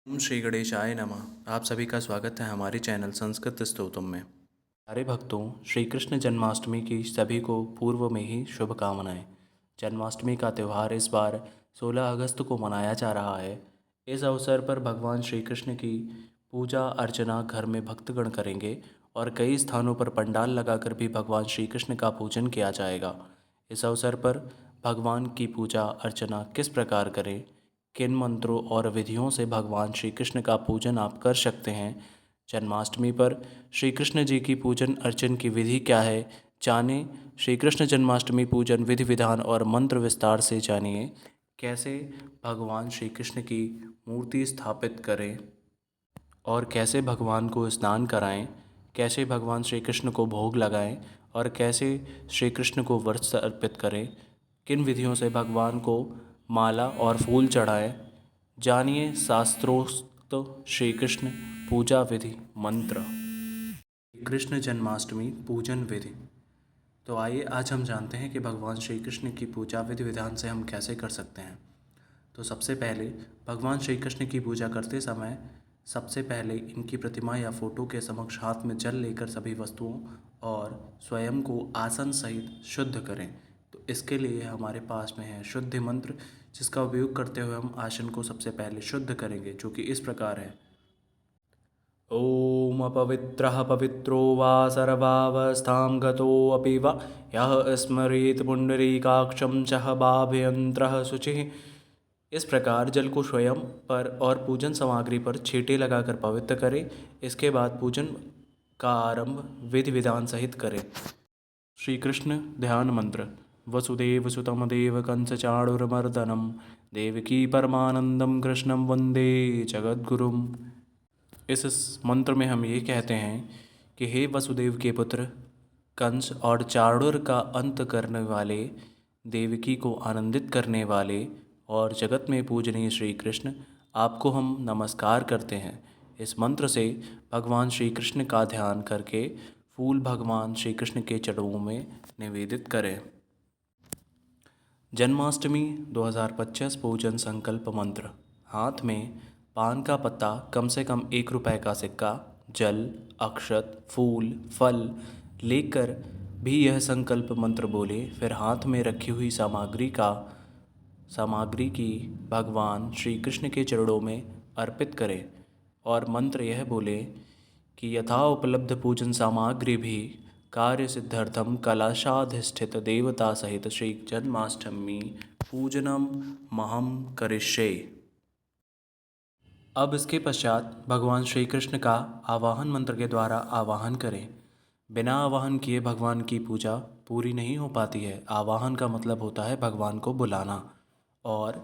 ओम श्री गणेशाय नमः। आप सभी का स्वागत है हमारे चैनल संस्कृत स्तोत्रम में। सारे भक्तों, श्री कृष्ण जन्माष्टमी की सभी को पूर्व में ही शुभकामनाएं। जन्माष्टमी का त्यौहार इस बार 16 अगस्त को मनाया जा रहा है। इस अवसर पर भगवान श्री कृष्ण की पूजा अर्चना घर में भक्तगण करेंगे और कई स्थानों पर पंडाल लगाकर भी भगवान श्री कृष्ण का पूजन किया जाएगा। इस अवसर पर भगवान की पूजा अर्चना किस प्रकार करें, किन मंत्रों और विधियों से भगवान श्री कृष्ण का पूजन आप कर सकते हैं, जन्माष्टमी पर श्री कृष्ण जी की पूजन अर्चन की विधि क्या है, जानें। श्री कृष्ण जन्माष्टमी पूजन विधि विधान और मंत्र विस्तार से जानिए। कैसे भगवान श्री कृष्ण की मूर्ति स्थापित करें और कैसे भगवान को स्नान कराएं, कैसे भगवान श्री कृष्ण को भोग लगाएं और कैसे श्री कृष्ण को वस्त्र अर्पित करें, किन विधियों से भगवान को माला और फूल चढ़ाएं, जानिए शास्त्रोक्त श्री कृष्ण पूजा विधि मंत्र। कृष्ण जन्माष्टमी पूजन विधि। तो आइए आज हम जानते हैं कि भगवान श्री कृष्ण की पूजा विधि विधान से हम कैसे कर सकते हैं। तो सबसे पहले भगवान श्री कृष्ण की पूजा करते समय सबसे पहले इनकी प्रतिमा या फोटो के समक्ष हाथ में जल लेकर सभी वस्तुओं और स्वयं को आसन सहित शुद्ध करें। तो इसके लिए हमारे पास में है शुद्धि मंत्र, जिसका उपयोग करते हुए हम आसन को सबसे पहले शुद्ध करेंगे, जो कि इस प्रकार है। ओम अपवित्रः पवित्रो वा सर्वावस्थां गतोऽपि वा यः स्मरेत् पुण्डरीकाक्षं च बाभयन्त्रः शुचिः। इस प्रकार जल को स्वयं पर और पूजन सामग्री पर छींटे लगाकर पवित्र करें। इसके बाद पूजन का आरंभ विधि विधान सहित करें। श्री कृष्ण ध्यान मंत्र। वसुदेव सुतम देव कंस चाणूरमर्दनम देवकी परमानंदम कृष्णम वंदे जगद्गुरुम। इस मंत्र में हम ये कहते हैं कि हे वसुदेव के पुत्र, कंस और चाणूर का अंत करने वाले, देवकी को आनंदित करने वाले और जगत में पूजनीय श्री कृष्ण, आपको हम नमस्कार करते हैं। इस मंत्र से भगवान श्री कृष्ण का ध्यान करके फूल भगवान श्री कृष्ण के चरणों में निवेदित करें। जन्माष्टमी 2025 पूजन संकल्प मंत्र। हाथ में पान का पत्ता, कम से कम 1 रुपए का सिक्का, जल, अक्षत, फूल, फल लेकर भी यह संकल्प मंत्र बोले। फिर हाथ में रखी हुई सामग्री की भगवान श्री कृष्ण के चरणों में अर्पित करें और मंत्र यह बोले कि यथा उपलब्ध पूजन सामग्री भी कार्य सिद्ध्यर्थम कलशाधिष्ठित देवता सहित श्री जन्माष्टमी पूजनम महम करिष्ये। अब इसके पश्चात भगवान श्री कृष्ण का आवाहन मंत्र के द्वारा आवाहन करें। बिना आवाहन किए भगवान की पूजा पूरी नहीं हो पाती है। आवाहन का मतलब होता है भगवान को बुलाना, और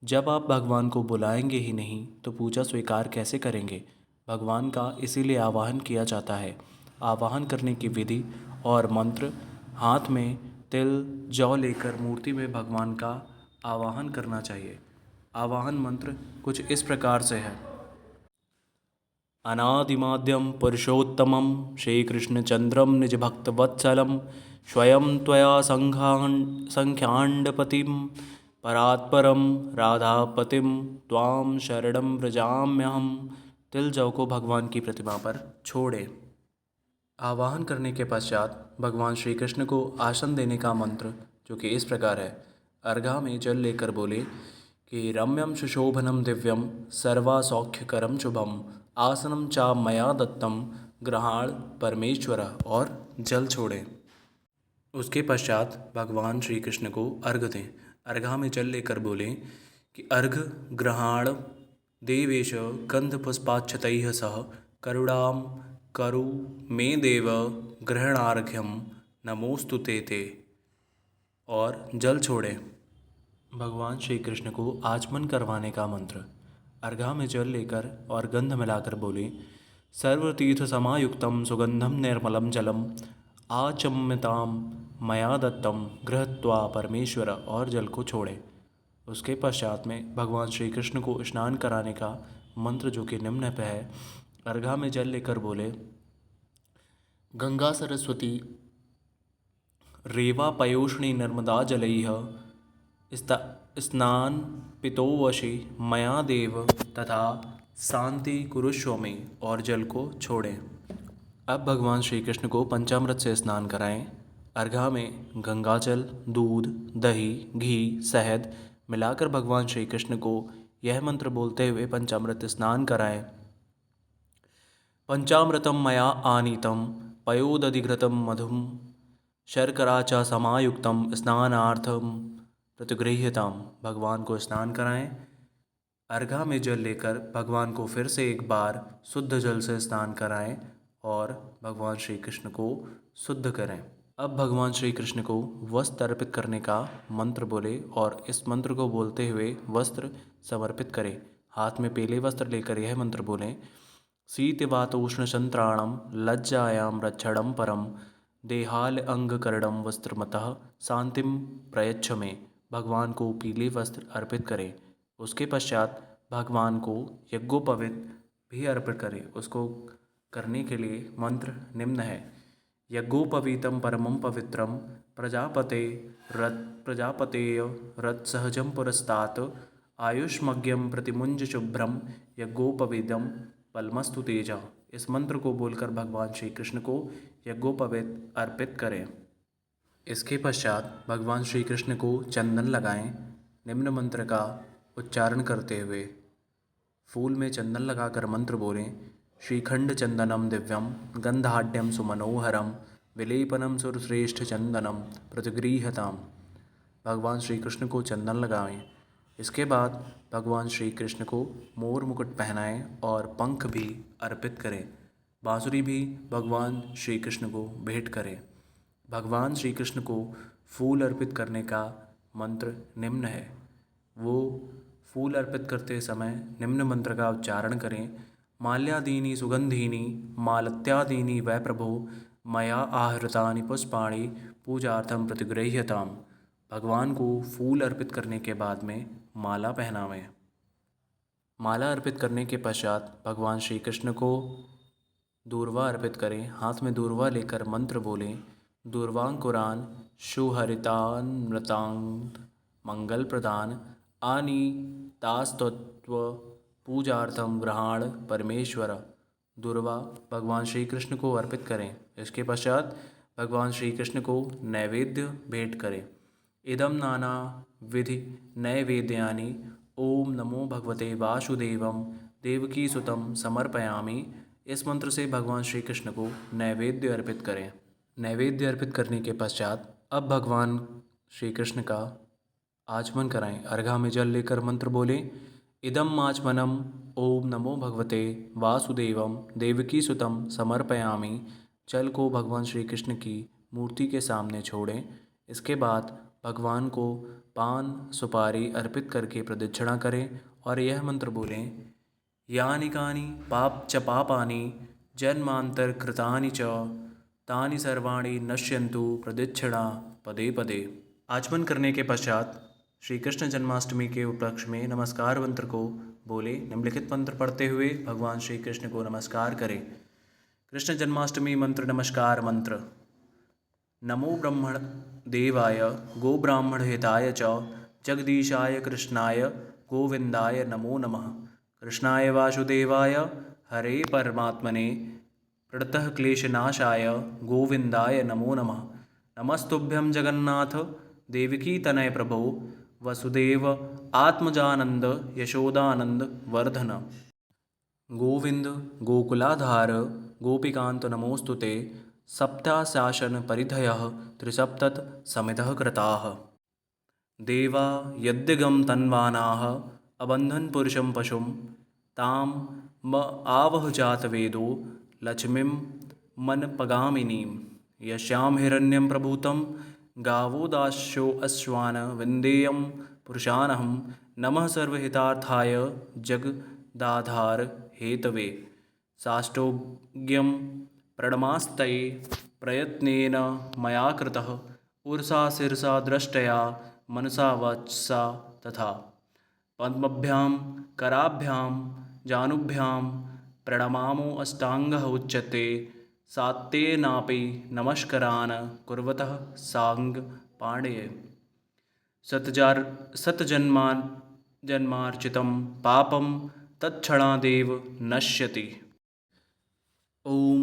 जब आप भगवान को बुलाएंगे ही नहीं तो पूजा स्वीकार कैसे करेंगे। भगवान का इसीलिए आवाहन किया जाता है। आवाहन करने की विधि और मंत्र। हाथ में तिल जौ लेकर मूर्ति में भगवान का आवाहन करना चाहिए। आवाहन मंत्र कुछ इस प्रकार से है। अनादिमाद्यम पुरुषोत्तमं श्रीकृष्णचन्द्रं निजभक्तवत्सलं स्वयं त्वया संख्याण्डपतिं परात्परं राधापतिं त्वां शरणं व्रजाम्यहम्। तिल जौ को भगवान की प्रतिमा पर छोड़े। आवाहन करने के पश्चात भगवान श्री कृष्ण को आसन देने का मंत्र, जो कि इस प्रकार है। अर्घा में जल लेकर बोले कि रम्यम सुशोभनम दिव्यम सर्वासौख्यकरम शुभम आसनम चा मया दत्तम ग्रहाण परमेश्वर, और जल छोड़ें। उसके पश्चात भगवान श्री कृष्ण को अर्घ दें। अर्घा में जल लेकर बोलें कि अर्घ ग्रहाण देवेश गंधपुष्पाक्षतैः सह करुणाम करु मे देव ग्रहणार्घ्यम नमोस्तुते ते, और जल छोड़ें। भगवान श्री कृष्ण को आचमन करवाने का मंत्र। अर्घा में जल लेकर और गंध मिलाकर बोले सर्वतीर्थ समायुक्तम सुगंधम निर्मलम जलम आचम्यताम मया दत्तम गृहत्वा परमेश्वर, और जल को छोड़े। उसके पश्चात में भगवान श्री कृष्ण को स्नान कराने का मंत्र, जो कि निम्न पे है। अर्घा में जल लेकर बोले गंगा सरस्वती रेवा पयोष्णी नर्मदा जलैः स्नान पितोवशि मया देव तथा शांति कुरुष्व में और जल को छोड़ें। अब भगवान श्री कृष्ण को पंचामृत से स्नान कराएं। अर्घा में गंगाजल, दूध, दही, घी, शहद मिलाकर भगवान श्री कृष्ण को यह मंत्र बोलते हुए पंचामृत स्नान कराएं। पंचामृतम मया आनीतम पयोदधिघृतम मधुम शर्करा च समायुक्तम स्नानार्थम प्रतिगृह्यताम। भगवान को स्नान कराएं। अर्घा में जल लेकर भगवान को फिर से एक बार शुद्ध जल से स्नान कराएं और भगवान श्री कृष्ण को शुद्ध करें। अब भगवान श्री कृष्ण को वस्त्र अर्पित करने का मंत्र बोले और इस मंत्र को बोलते हुए वस्त्र समर्पित करें। हाथ में पीले वस्त्र लेकर यह मंत्र बोलें। शीतवातोष्ण संत्राणम लज्जायाम रक्षणम परम देहाल अंग करड़म वस्त्रमतः शांतिम प्रयच्छ में। भगवान को पीले वस्त्र अर्पित करें। उसके पश्चात भगवान को यज्ञोपवीत भी अर्पित करें। उसको करने के लिए मंत्र निम्न है। यज्ञोपवीतम परमं पवित्रम प्रजापतेय रथ सहजम पुरस्तात् आयुष्मज्ञम प्रतिमुंज शुभ्रम यज्ञोपवीतम पलमस्तु तेजा। इस मंत्र को बोलकर भगवान श्री कृष्ण को यज्ञोपवीत अर्पित करें। इसके पश्चात भगवान श्री कृष्ण को चंदन लगाएं। निम्न मंत्र का उच्चारण करते हुए फूल में चंदन लगाकर मंत्र बोलें। श्रीखंड चंदनम दिव्यम गंधाढ्यम सुमनोहरम विलेपनम सुरश्रेष्ठ चंदनम प्रतिगृह्यताम। भगवान श्री कृष्ण को चंदन लगाएं। इसके बाद भगवान श्री कृष्ण को मोर मुकुट पहनाएं और पंख भी अर्पित करें। बांसुरी भी भगवान श्री कृष्ण को भेंट करें। भगवान श्री कृष्ण को फूल अर्पित करने का मंत्र निम्न है। वो फूल अर्पित करते समय निम्न मंत्र का उच्चारण करें। माल्यादीनि सुगंधीनि मालत्यादीनि वै प्रभो मया आहृतानि पुष्पाणि पूजार्थम प्रतिगृह्यताम। भगवान को फूल अर्पित करने के बाद में माला पहनावें। माला अर्पित करने के पश्चात भगवान श्री कृष्ण को दूर्वा अर्पित करें। हाथ में दूर्वा लेकर मंत्र बोलें। दूर्वांकुरान सुहरितान्मृतांग मंगल प्रदान आनी तास्तत्व पूजार्थम ग्रहाण परमेश्वर। दूर्वा भगवान श्री कृष्ण को अर्पित करें। इसके पश्चात भगवान श्री कृष्ण को नैवेद्य भेंट करें। इदम नाना विधि नैवेद्यानि ओम नमो भगवते वासुदेवम देवकी सुतम समर्पयामि। इस मंत्र से भगवान श्री कृष्ण को नैवेद्य अर्पित करें। नैवेद्य अर्पित करने के पश्चात अब भगवान श्री कृष्ण का आचमन कराएं। अर्घा में जल लेकर मंत्र बोलें। इदम आचमनम ओम नमो भगवते वासुदेवम देवकी सुतम समर्पयामि। जल को भगवान श्री कृष्ण की मूर्ति के सामने छोड़ें। इसके बाद भगवान को पान सुपारी अर्पित करके प्रदक्षिणा करें और यह मंत्र बोलें। यानि कानि पापानि जन्मांतर कृतानि च तानि सर्वाणि नश्यन्तु प्रदक्षिणा पदे पदे। आचमन करने के पश्चात श्री कृष्ण जन्माष्टमी के उपलक्ष्य में नमस्कार मंत्र को बोले। निम्नलिखित मंत्र पढ़ते हुए भगवान श्री कृष्ण को नमस्कार करें। कृष्ण जन्माष्टमी मंत्र नमस्कार मंत्र। नमो ब्रह्मण देवाय गो ब्राह्मण हिताय च जगदीशाय कृष्णाय गोविंदाय नमो नमः। कृष्णाय वासुदेवाय हरे परमात्मने प्रणतः क्लेशनाशाय गोविंदाय नमो नमः। नमस्तुभ्यं जगन्नाथ देवकी तनय प्रभो वसुदेव आत्मजानंद यशोदानंद वर्धन। गोविंद गोकुलाधार गोपिकांत नमोस्तुते सप्ताशासन परिधयः त्रिसप्तत समितः कृताः। देवा यद्यगम तन्वानाः अबंधन पुरुषं पशुं तां म आवह जात वेदो लक्ष्मीं मन पगामिनीं। यस्यां हिरण्यं प्रभूतं गावो दास्यो अश्वान विन्देयं पुरुषानहं। नमः सर्वहितार्थाय जगदाधार हेतवे। साष्टोग्यं प्रणमास्तये प्रयत्नेन मया कृतः उर्सा शिरसा दृष्टया मनसा वाचा तथा। पद्मभ्यां कराभ्यां जानुभ्यां प्रणमामो अष्टांगः उच्यते। सात्येनापि नमस्करान् कुर्वतः सांग पाणये। शतजन्मार्जितं पापं तत्क्षणादेव नश्यति। ओम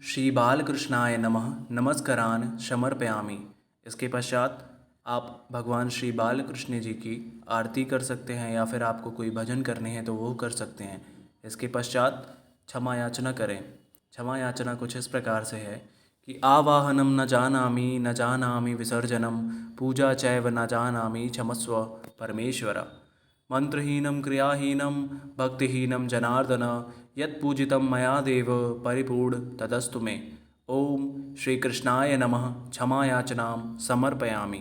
श्री बालकृष्णाय नमः नमस्कारान् समर्पयामि। इसके पश्चात आप भगवान श्री बालकृष्ण जी की आरती कर सकते हैं या फिर आपको कोई भजन करने हैं तो वो कर सकते हैं। इसके पश्चात क्षमा याचना करें। क्षमा याचना कुछ इस प्रकार से है कि आवाहनम न जानामि विसर्जनम पूजा चैव न जानामि क्षमस्व परमेश्वर। मंत्रहीनं क्रियाहीनं भक्तिहीनं जनार्दन यत्पूजितं मया देव परिपूर्ण तदस्तु मे। ओम श्री कृष्णाय नमः। क्षमा याचनां समर्पयामि।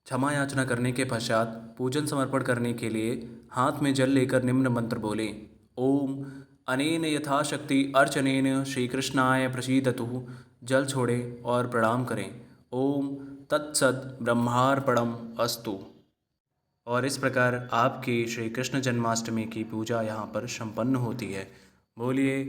क्षमा याचना करने के पश्चात पूजन समर्पण करने के लिए हाथ में जल लेकर निम्न मंत्र बोलें। ओम अनेन यथाशक्ति अर्चनेन श्री कृष्णाय प्रसीदतु। जल छोड़ें और प्रणाम करें। ओम तत्सद ब्रह्मार्पणम अस्तु। और इस प्रकार आपकी श्री कृष्ण जन्माष्टमी की पूजा यहाँ पर संपन्न होती है। बोलिए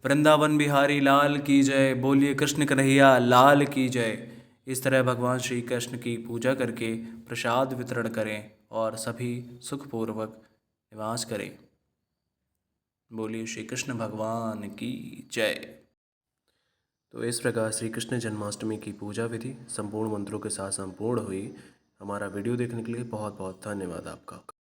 वृंदावन बिहारी लाल की जय, बोलिए कृष्ण कन्हैया लाल की जय। इस तरह भगवान श्री कृष्ण की पूजा करके प्रसाद वितरण करें और सभी सुखपूर्वक निवास करें। बोलिए श्री कृष्ण भगवान की जय। तो इस प्रकार श्री कृष्ण जन्माष्टमी की पूजा विधि संपूर्ण मंत्रों के साथ संपूर्ण हुई। हमारा वीडियो देखने के लिए बहुत बहुत धन्यवाद आपका।